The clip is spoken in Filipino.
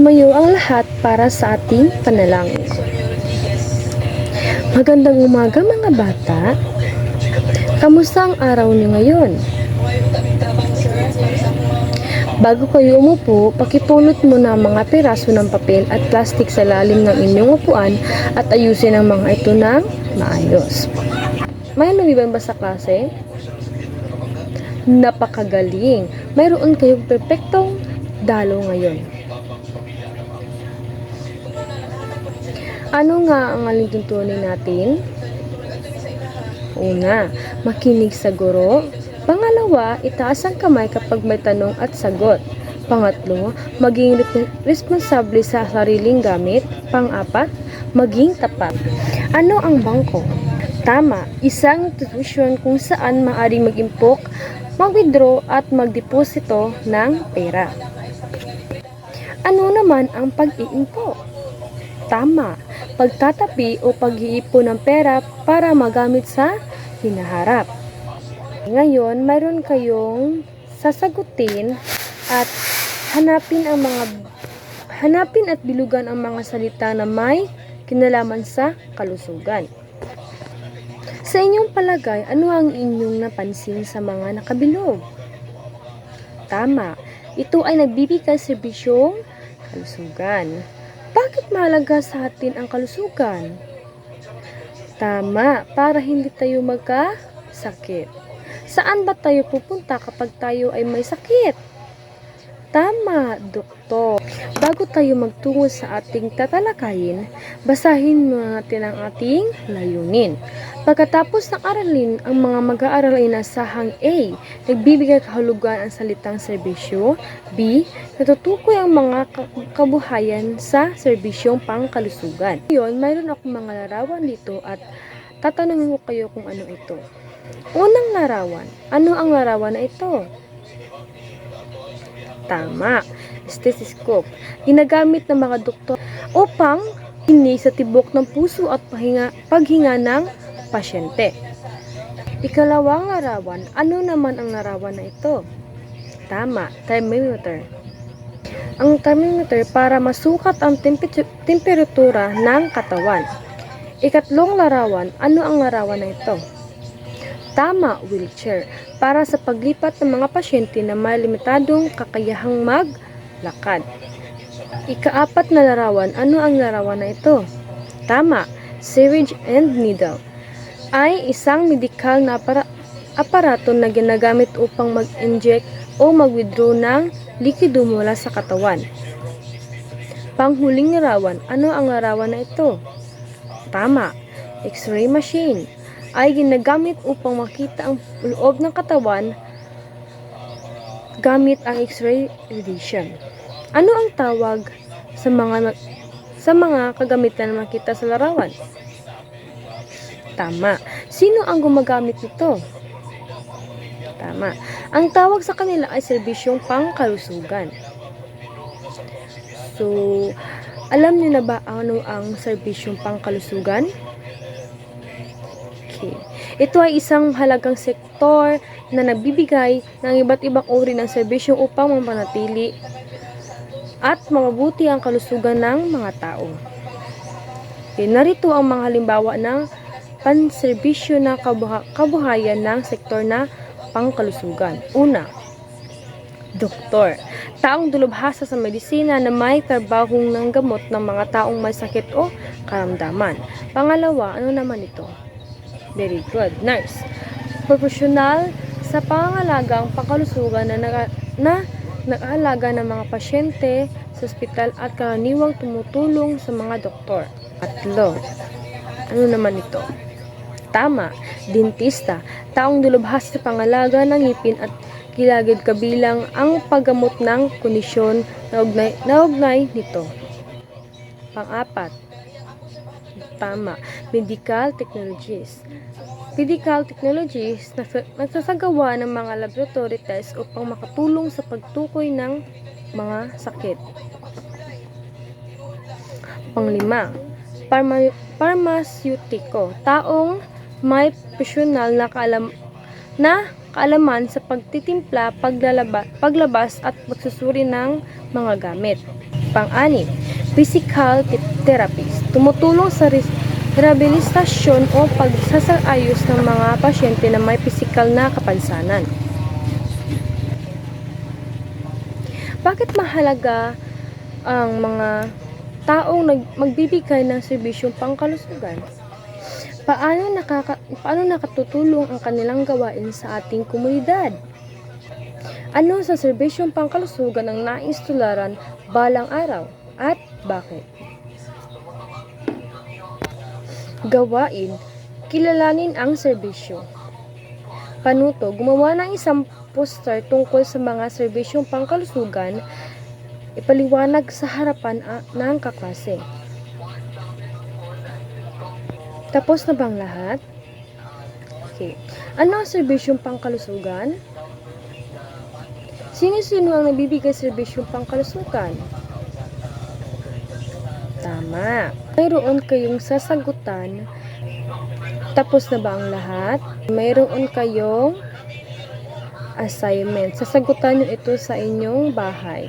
Tumayo ang lahat para sa ating panalangin. Magandang umaga mga bata. Kamusta ang araw niyo ngayon? Bago kayo umupo, pakipulot muna ang mga piraso ng papel at plastik sa lalim ng inyong upuan at ayusin ang mga ito ng maayos. May lumiban ba sa klase? Napakagaling! Mayroon kayong perpektong dalo ngayon. Ano nga ang aling tuntunin natin? Una, makinig sa guro. Pangalawa, itaas ang kamay kapag may tanong at sagot. Pangatlo, maging responsable sa sariling gamit. Pang-apat, maging tapat. Ano ang bangko? Tama, isang institusyon kung saan maaaring mag-impok, mag-withdraw at magdeposito ng pera. Ano naman ang pag-iimpok? Tama, pagtatabi o pag-iipon ng pera para magamit sa hinaharap. Ngayon, mayroon kayong sasagutin at hanapin at bilugan ang mga salita na may kinalaman sa kalusugan. Sa inyong palagay, ano ang inyong napansin sa mga nakabilog? Tama, ito ay nagbibigay serbisyong kalusugan. Bakit mahalaga sa atin ang kalusugan? Tama, para hindi tayo magkasakit. Saan ba tayo pupunta kapag tayo ay may sakit? Tama, doktor. Bago tayo magtungo sa ating tatalakayin, basahin muna natin ang ating layunin. Pagkatapos ng aralin, ang mga mag-aaral ay nasahang A. Nagbibigay kahulugan ang salitang serbisyo. B. Natutukoy ang mga kabuhayan sa serbisyong pangkalusugan. Ngayon, mayroon akong mga larawan dito at tatanungin ko kayo kung ano ito. Unang larawan. Ano ang larawan na ito? Tama, stethoscope. Ginagamit ng mga doktor upang dinig sa tibok ng puso at paghinga ng pasyente. Ikalawang larawan, ano naman ang larawan na ito? Tama, thermometer. Ang thermometer para masukat ang temperatura ng katawan. Ikatlong larawan, ano ang larawan na ito? Tama, wheelchair. Para sa paglipat ng mga pasyente na may limitadong kakayahang maglakad. Ikaapat na larawan, ano ang larawan na ito? Tama, syringe and needle. Ay isang medikal na aparato na ginagamit upang mag-inject o mag-withdraw ng likido mula sa katawan. Panghuling larawan, ano ang larawan na ito? Tama, X-ray machine. Ay ginagamit upang makita ang loob ng katawan gamit ang X-ray radiation. Ano ang tawag sa mga kagamitan na makita sa larawan? Tama. Sino ang gumagamit nito? Tama. Ang tawag sa kanila ay serbisyong pangkalusugan. So, alam niyo na ba ano ang serbisyong pangkalusugan? Ito ay isang halagang sektor na nagbibigay ng iba't ibang uri ng serbisyo upang mapanatili at mapabuti ang kalusugan ng mga tao. Narito ang mga halimbawa ng panserbisyo na kabuhayan ng sektor na pangkalusugan. Una, doktor. Taong dalubhasa sa medisina na may trabahong ng gamot ng mga taong may sakit o karamdaman. Pangalawa, ano naman ito? Very good. Nurse. Profesional sa pangangalagang pangkalusugan na nag-aalaga ng mga pasyente sa ospital at karaniwang tumutulong sa mga doktor. Tatlo. Ano naman ito? Tama. Dentista. Taong dalubhasa sa pangalaga ng ngipin at gilagid kabilang ang paggamot ng kondisyon na ugnay nito. Pang-apat. Tama, medical technologies. Medical technologies nagsasagawa ng mga laboratory tests upang makatulong sa pagtukoy ng mga sakit. Panglima, pharmaceutico. Taong may profesional na kaalaman sa pagtitimpla, paglabas at pagsusuri ng mga gamit. Pang-anim, physical therapist. Tumutulong sa rehabilitasyon o pagsasaayos ng mga pasyente na may pisikal na kapansanan. Bakit mahalaga ang mga taong magbibigay ng serbisyong pangkalusugan? Paano nakatutulong ang kanilang gawain sa ating komunidad? Ano sa serbisyong pangkalusugan ang nais tularan balang araw at bakit? Gawain, kilalanin ang serbisyo. Panuto, gumawa ng isang poster tungkol sa mga serbisyong pangkalusugan, ipaliwanag sa harapan ng kaklase. Tapos na bang lahat? Okay. Ano ang serbisyong pangkalusugan? Sino-sino ang nagbibigay serbisyong pangkalusugan? Tama. Mayroon kayong sasagutan. Tapos na ba ang lahat? Mayroon kayong assignment. Sasagutan nyo ito sa inyong bahay.